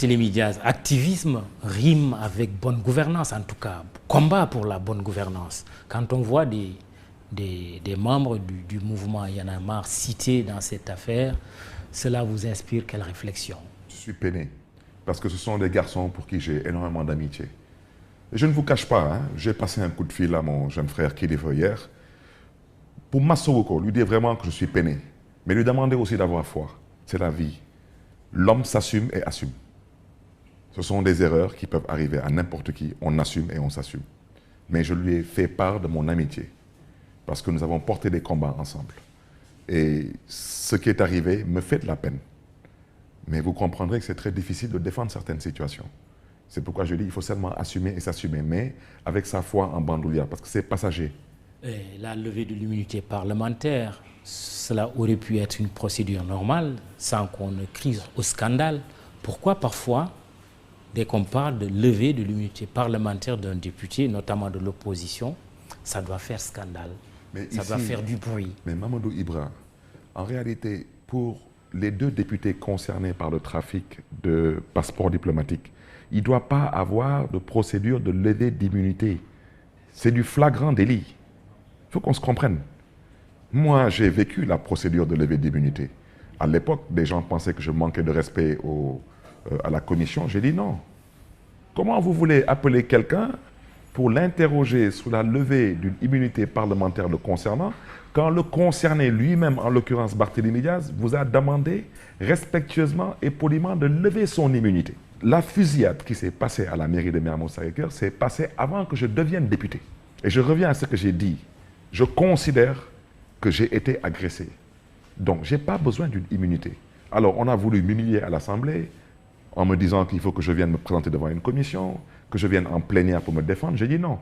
Télémédias, activisme rime avec bonne gouvernance, en tout cas, combat pour la bonne gouvernance. Quand on voit des membres du mouvement Y en a marre cités dans cette affaire, cela vous inspire quelle réflexion? Je suis peiné, parce que ce sont des garçons pour qui j'ai énormément d'amitié. Et je ne vous cache pas, hein, j'ai passé un coup de fil à mon jeune frère Kilifeu hier, pour Massouko, lui dire vraiment que je suis peiné, mais lui demander aussi d'avoir foi. C'est la vie. L'homme s'assume et assume. Ce sont des erreurs qui peuvent arriver à n'importe qui. On assume et on s'assume. Mais je lui ai fait part de mon amitié. Parce que nous avons porté des combats ensemble. Et ce qui est arrivé me fait de la peine. Mais vous comprendrez que c'est très difficile de défendre certaines situations. C'est pourquoi je dis qu'il faut seulement assumer et s'assumer, mais avec sa foi en bandoulière, parce que c'est passager. Et la levée de l'immunité parlementaire, cela aurait pu être une procédure normale, sans qu'on ne crie au scandale. Pourquoi parfois, dès qu'on parle de levée de l'immunité parlementaire d'un député, notamment de l'opposition, ça doit faire scandale, ça doit faire du bruit. Mais Mamadou Ibra, en réalité, pour les deux députés concernés par le trafic de passeports diplomatiques, il ne doit pas avoir de procédure de levée d'immunité. C'est du flagrant délit. Il faut qu'on se comprenne. Moi, j'ai vécu la procédure de levée d'immunité. À l'époque, des gens pensaient que je manquais de respect à la commission. J'ai dit non. Comment vous voulez appeler quelqu'un pour l'interroger sur la levée d'une immunité parlementaire le concernant, quand le concerné lui-même, en l'occurrence Barthélémy Diaz, vous a demandé respectueusement et poliment de lever son immunité? La fusillade qui s'est passée à la mairie de Mermoz-Sacré-Cœur s'est passée avant que je devienne député. Et je reviens à ce que j'ai dit. Je considère que j'ai été agressé. Donc, je n'ai pas besoin d'une immunité. Alors, on a voulu m'humilier à l'Assemblée en me disant qu'il faut que je vienne me présenter devant une commission, que je vienne en plénière pour me défendre. J'ai dit non.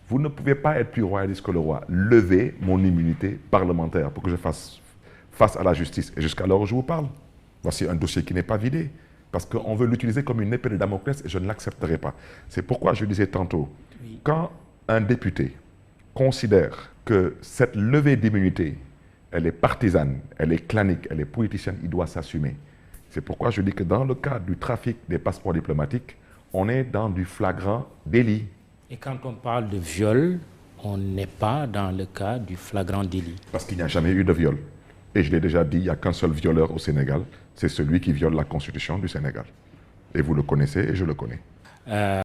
Vous ne pouvez pas être plus royaliste que le roi. Levez mon immunité parlementaire pour que je fasse face à la justice. Et jusqu'à l'heure où je vous parle, voici un dossier qui n'est pas vidé. Parce qu'on veut l'utiliser comme une épée de Damoclès et je ne l'accepterai pas. C'est pourquoi je disais tantôt, quand un député considère que cette levée d'immunité, elle est partisane, elle est clanique, elle est politicienne, il doit s'assumer. C'est pourquoi je dis que dans le cas du trafic des passeports diplomatiques, on est dans du flagrant délit. Et quand on parle de viol, on n'est pas dans le cas du flagrant délit. Parce qu'il n'y a jamais eu de viol. Et je l'ai déjà dit, il n'y a qu'un seul violeur au Sénégal, c'est celui qui viole la constitution du Sénégal. Et vous le connaissez et je le connais.